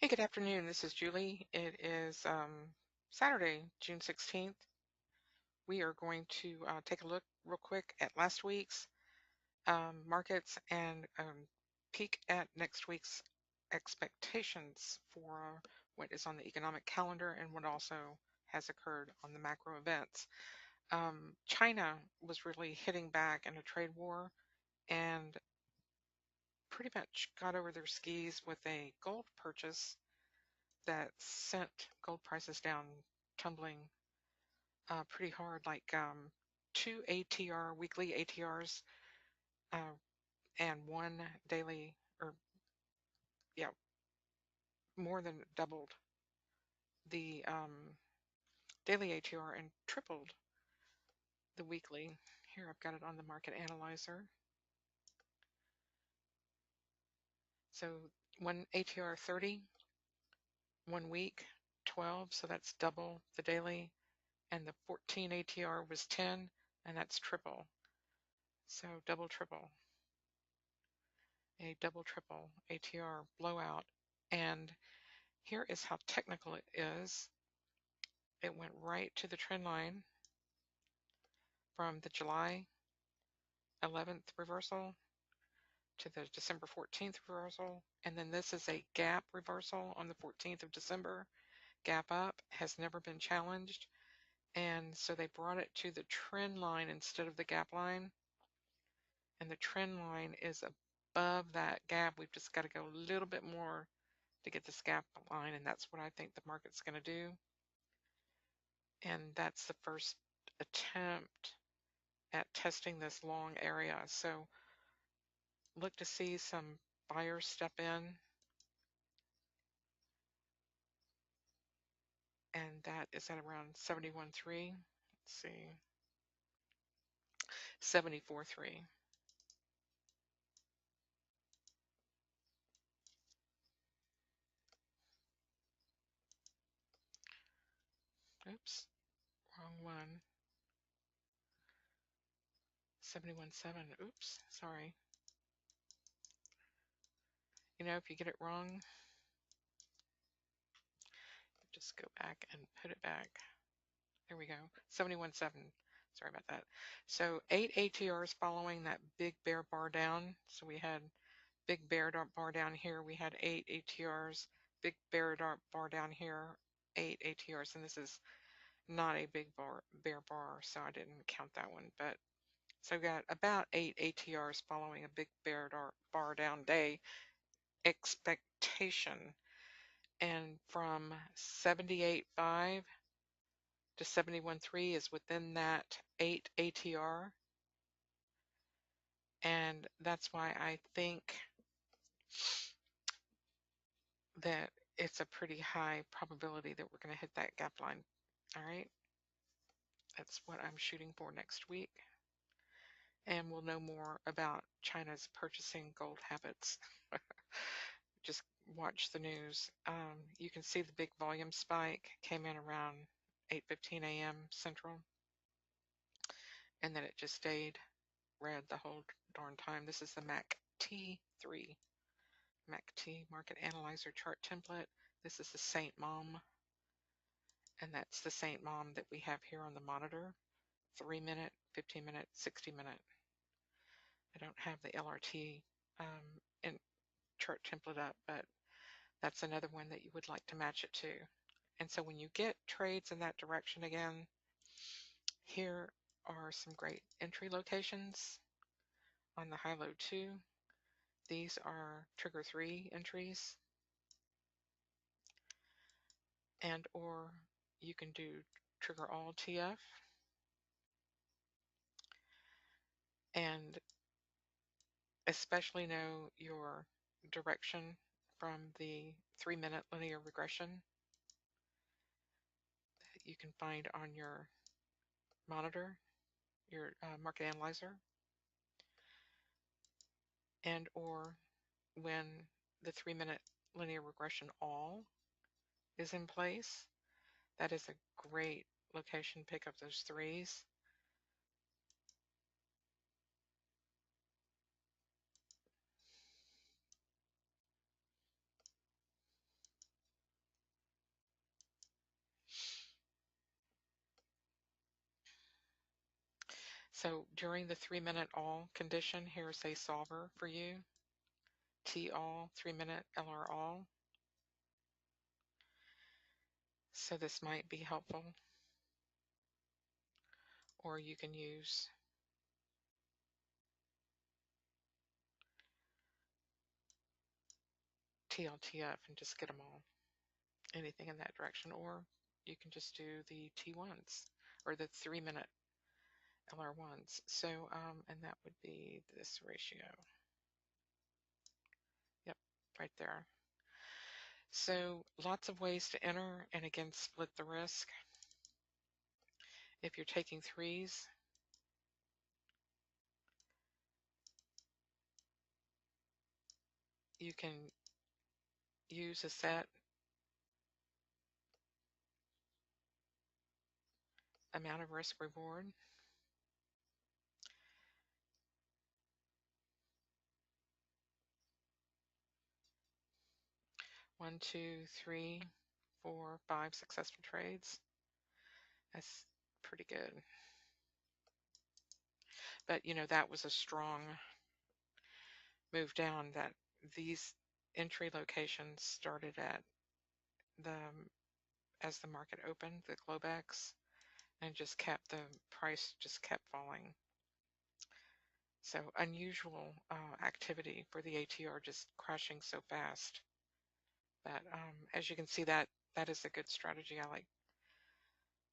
Hey, good afternoon. This is Julie. It is Saturday, June 16th. We are going to take a look real quick at last week's markets and peek at next week's expectations for what is on the economic calendar and what also has occurred on the macro events. China was really hitting back in a trade war and pretty much got over their skis with a gold purchase that sent gold prices down, tumbling pretty hard, like two ATR, weekly ATRs, uh, and one daily, or yeah, more than doubled the daily ATR and tripled the weekly. Here I've got it on the market analyzer. So one ATR 30, 1 week 12, so that's double the daily, and the 14 ATR was 10, and that's triple. So double, triple. A double triple ATR blowout. And here is how technical it is. It went right to the trend line from the July 11th reversal to the December 14th reversal. And then this is a gap reversal on the 14th of December. Gap up has never been challenged. And so they brought it to the trend line instead of the gap line. And the trend line is above that gap. We've just got to go a little bit more to get this gap line, and that's what I think the market's going to do. And that's the first attempt at testing this long area. So look to see some buyers step in, and that is at around 71.3. Let's see, 74.3. Oops, wrong one. 71.7. Oops, sorry. You know, if you get it wrong, just go back and put it back. There we go. 71.7. Sorry about that. So 8 ATRs following that big bear bar down. So we had big bear bar down here. We had 8 ATRs. Big bear bar down here. 8 ATRs. And this is not a big bear bar, so I didn't count that one. But so we got about 8 ATRs following a big bear bar down day expectation. And from 78.5 to 71.3 is within that 8 ATR. And that's why I think that it's a pretty high probability that we're going to hit that gap line. All right. That's what I'm shooting for next week. And we'll know more about China's purchasing gold habits. Just watch the news. You can see the big volume spike came in around 8:15 a.m. Central, and then it just stayed red the whole darn time. This is the MACD market analyzer chart template. This is the Saint Mom, and that's the Saint Mom that we have here on the monitor. 3-minute, 15-minute, 60-minute. I don't have the LRT in chart template up, but that's another one that you would like to match it to. And so when you get trades in that direction again, here are some great entry locations on the high-low 2. These are trigger 3 entries, and or you can do trigger all TF, and especially know your direction from the 3-minute linear regression that you can find on your monitor, your market analyzer, and or when the 3-minute linear regression all is in place. That is a great location. Pick up those threes. So during the 3-minute all condition, here's a solver for you. T all, 3-minute LR all. So this might be helpful. Or you can use TLTF and just get them all. Anything in that direction. Or you can just do the T1s or the 3-minute LR1s. So, and that would be this ratio. Yep, right there. So lots of ways to enter, and again, split the risk. If you're taking threes, you can use a set amount of risk reward. One, two, three, 4, 5 successful trades. That's pretty good. But you know, that was a strong move down. That these entry locations started at the as the market opened, the Globex, and just kept the price just kept falling. So unusual activity for the ATR, just crashing so fast. But as you can see, that is a good strategy. I like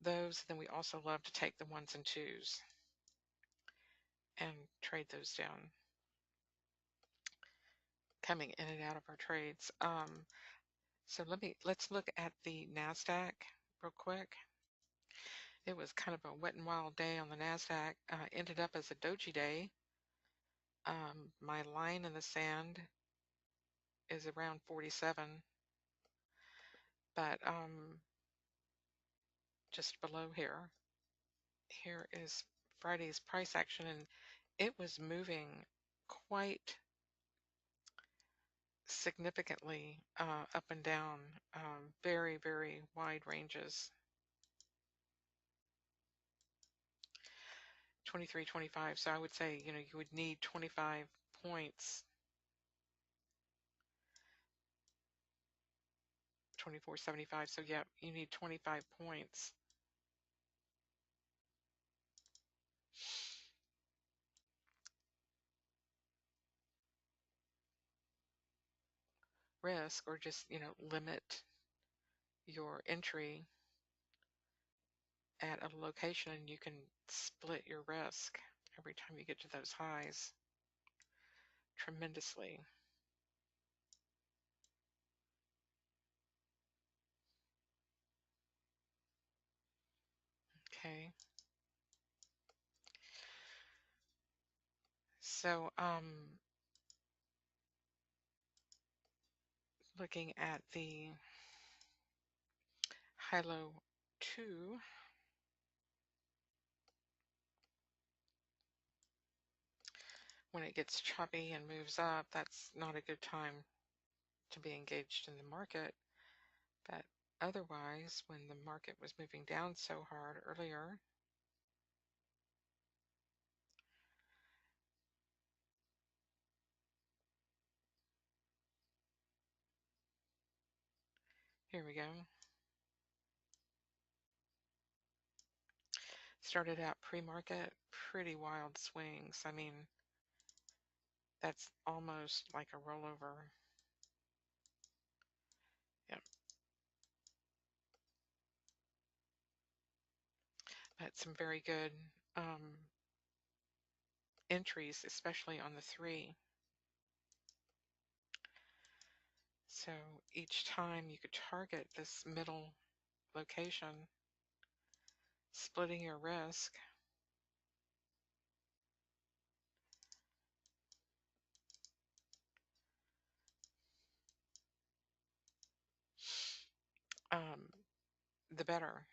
those. Then we also love to take the 1s and 2s and trade those down, coming in and out of our trades. So let's look at the NASDAQ real quick. It was kind of a wet and wild day on the NASDAQ. Ended up as a doji day. My line in the sand is around 47, but just below here. Here is Friday's price action, and it was moving quite significantly up and down, very, very wide ranges. 23, 25. So I would say, you know, you would need 25 points. 24.75. So yeah, you need 25 points. Risk, or just, you know, limit your entry at a location, and you can split your risk every time you get to those highs tremendously. Okay. So looking at the high-low 2, when it gets choppy and moves up, that's not a good time to be engaged in the market. But otherwise, when the market was moving down so hard earlier, here we go. Started out pre-market, pretty wild swings. I mean, that's almost like a rollover. Yeah. But some very good entries, especially on the 3. So each time you could target this middle location, splitting your risk. The better.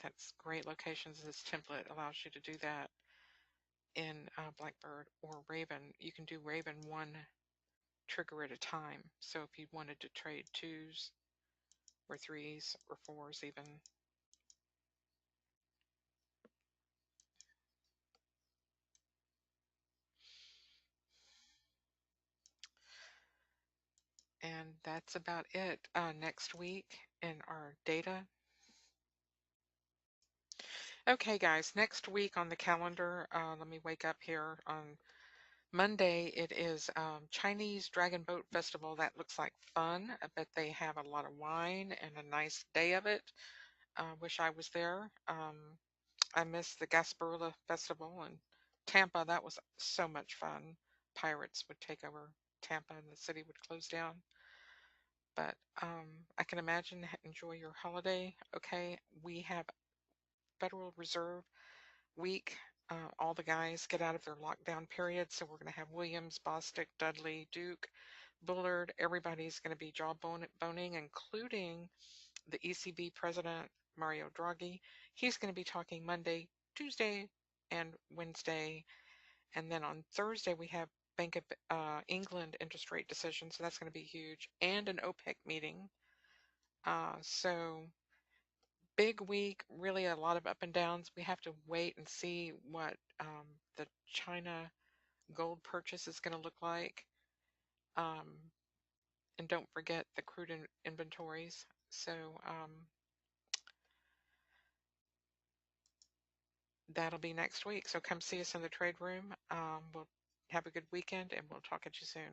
That's great locations. This template allows you to do that in Blackbird or Raven. You can do Raven 1 trigger at a time. So if you wanted to trade 2s or 3s or 4s even, And that's about it. Next week in our data. Okay, guys, next week on the calendar, let me wake up here on Monday. It is Chinese Dragon Boat Festival. That looks like fun. I bet they have a lot of wine and a nice day of it. Wish I was there. I missed the Gasparilla Festival in Tampa. That was so much fun. Pirates would take over Tampa and the city would close down. But I can imagine, enjoy your holiday. Okay, we have Federal Reserve Week. All the guys get out of their lockdown period, so we're going to have Williams, Bostic, Dudley, Duke, Bullard. Everybody's going to be boning, including the ECB president, Mario Draghi. He's going to be talking Monday, Tuesday, and Wednesday. And then on Thursday, we have Bank of England interest rate decision, so that's going to be huge, and an OPEC meeting. So big week, really a lot of up and downs. We have to wait and see what the China gold purchase is going to look like. Um, and don't forget the crude inventories. So that'll be next week. So come see us in the trade room. We'll have a good weekend and we'll talk at you soon.